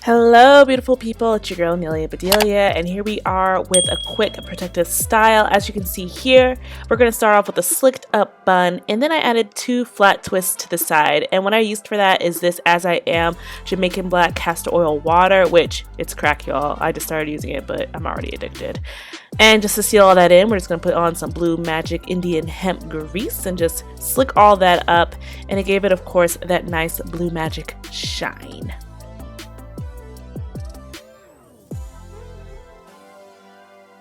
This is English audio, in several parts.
Hello beautiful people, it's your girl Nelia Bedelia, and here we are with a quick protective style. As you can see here, we're going to start off with a slicked up bun, and then I added 2 flat twists to the side. And what I used for that is this As I Am Jamaican Black Castor Oil Water, which it's crack, y'all. I just started using it, but I'm already addicted. And just to seal all that in, we're just going to put on some Blue Magic Indian Hemp Grease and just slick all that up, and it gave it, of course, that nice Blue Magic shine.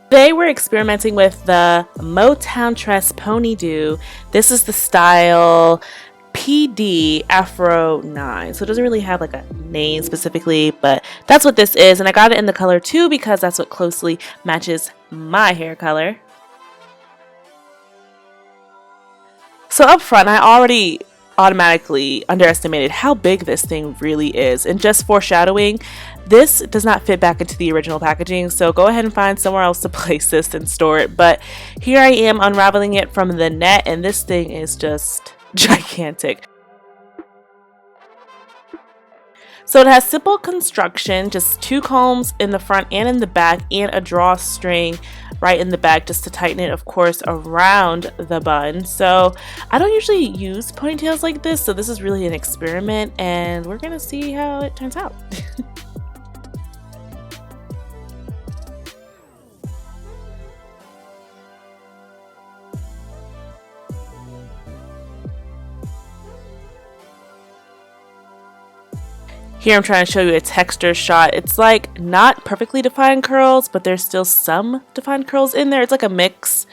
Today we're experimenting with the Motown Tress Ponydo. This is the style PD Afro 9. So it doesn't really have like a name specifically, but that's what this is. And I got it in the color 2 because that's what closely matches my hair color. So up front, I already automatically underestimated how big this thing really is, and just foreshadowing, this does not fit back into the original packaging, so go ahead and find somewhere else to place this and store it. But here I am unraveling it from the net, and this thing is just gigantic. So it has simple construction, just 2 combs in the front and in the back, and a drawstring right in the back just to tighten it, of course, around the bun. So I don't usually use ponytails like this, so this is really an experiment, and we're gonna see how it turns out. Here I'm trying to show you a texture shot. It's like not perfectly defined curls, but there's still some defined curls in there. It's like a mix.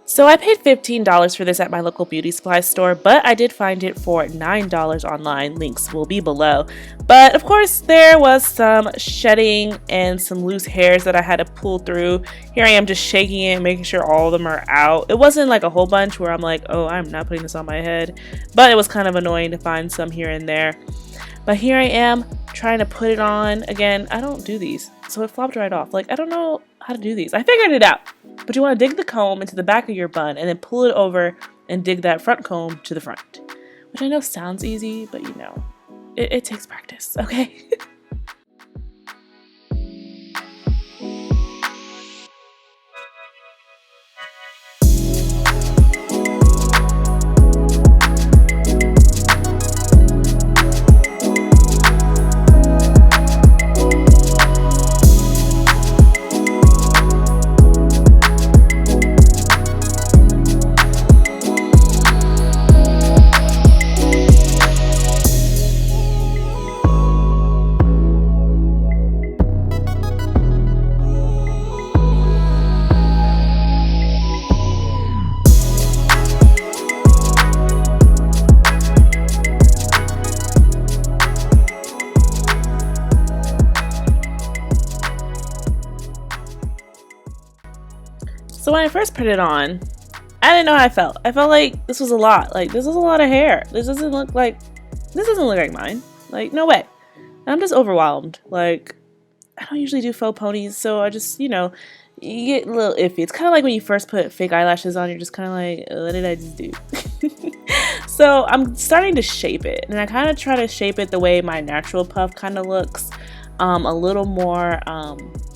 So I paid $15 for this at my local beauty supply store, but I did find it for $9 online. Links will be below. But of course, there was some shedding and some loose hairs that I had to pull through. Here I am just shaking it, making sure all of them are out. It wasn't like a whole bunch where I'm like, oh, I'm not putting this on my head. But it was kind of annoying to find some here and there. But here I am trying to put it on. Again, I don't do these, so it flopped right off. Like, I don't know how to do these. I figured it out. But you want to dig the comb into the back of your bun and then pull it over and dig that front comb to the front. Which I know sounds easy, but you know, it takes practice, okay? So when I first put it on, I didn't know how I felt. I felt like this was a lot. Like, this is a lot of hair. This doesn't look like mine. Like, no way. And I'm just overwhelmed. Like, I don't usually do faux ponies, so I just, you know, you get a little iffy. It's kind of like when you first put fake eyelashes on, you're just kind of like, what did I just do? So I'm starting to shape it, and I kind of try to shape it the way my natural puff kind of looks. A little more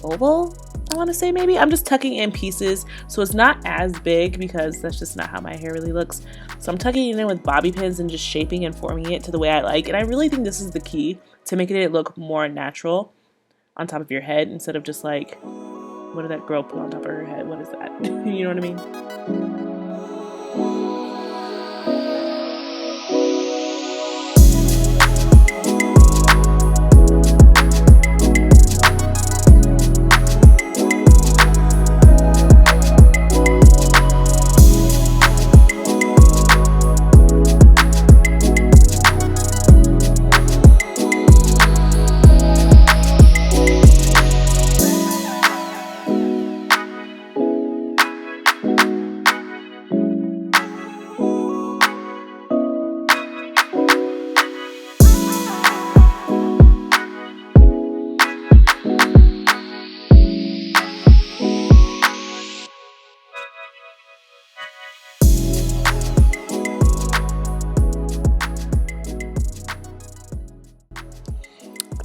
oval, I want to say. Maybe I'm just tucking in pieces so it's not as big, because that's just not how my hair really looks. So I'm tucking it in with bobby pins and just shaping and forming it to the way I like. And I really think this is the key to making it look more natural on top of your head, instead of just like, what did that girl put on top of her head? What is that? You know what I mean?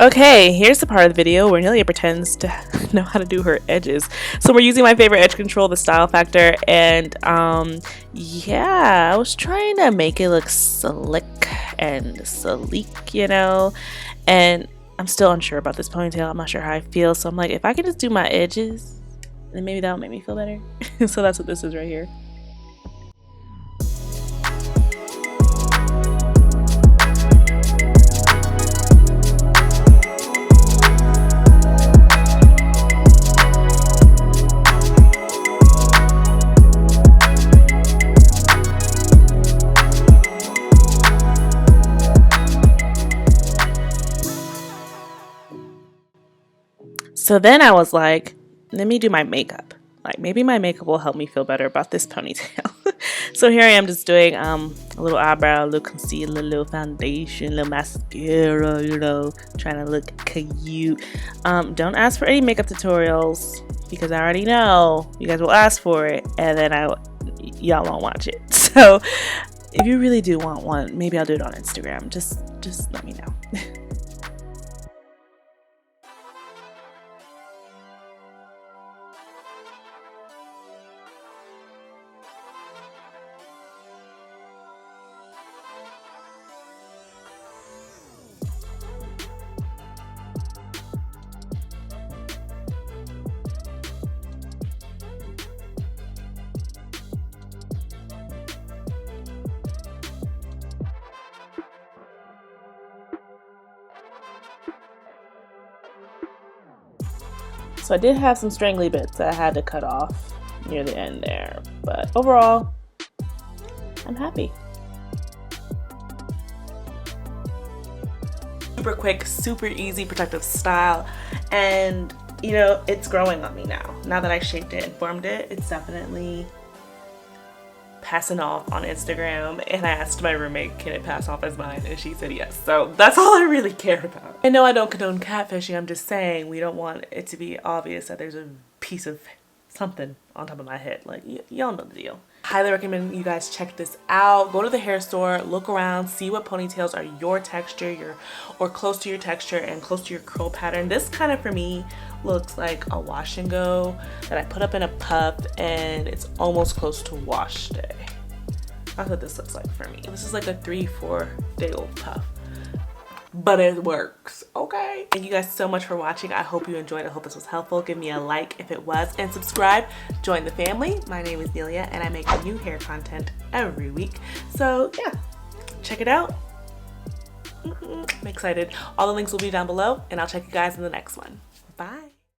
Okay, here's the part of the video where Nelia pretends to know how to do her edges. So we're using my favorite edge control, the Style Factor, and yeah, I was trying to make it look slick and sleek, you know, and I'm still unsure about this ponytail. I'm not sure how I feel, so I'm like, if I can just do my edges, then maybe that'll make me feel better. So that's what this is right here. So then I was like, let me do my makeup. Like maybe my makeup will help me feel better about this ponytail. So here I am just doing a little eyebrow, a little concealer, a little foundation, a little mascara, you know, trying to look cute. Don't ask for any makeup tutorials because I already know you guys will ask for it and then y'all won't watch it. So if you really do want one, maybe I'll do it on Instagram. Just let me know. So I did have some strangly bits that I had to cut off near the end there, but overall, I'm happy. Super quick, super easy protective style, and you know, it's growing on me now. Now that I shaped it and formed it, it's definitely passing off on Instagram, and I asked my roommate, can it pass off as mine, and she said yes. So that's all I really care about. I know I don't condone catfishing, I'm just saying we don't want it to be obvious that there's a piece of something on top of my head. Like, y'all know the deal. Highly recommend you guys check this out. Go to the hair store, look around, see what ponytails are your texture, or close to your texture and close to your curl pattern. This kind of, for me, looks like a wash and go that I put up in a puff, and it's almost close to wash day. That's what this looks like for me. This is like a 3-4 day old puff, but it works, okay? Thank you guys so much for watching. I hope you enjoyed. I hope this was helpful. Give me a like if it was, and subscribe. Join the family. My name is Nelia, and I make new hair content every week. So yeah, check it out. I'm excited. All the links will be down below, and I'll check you guys in the next one. Bye.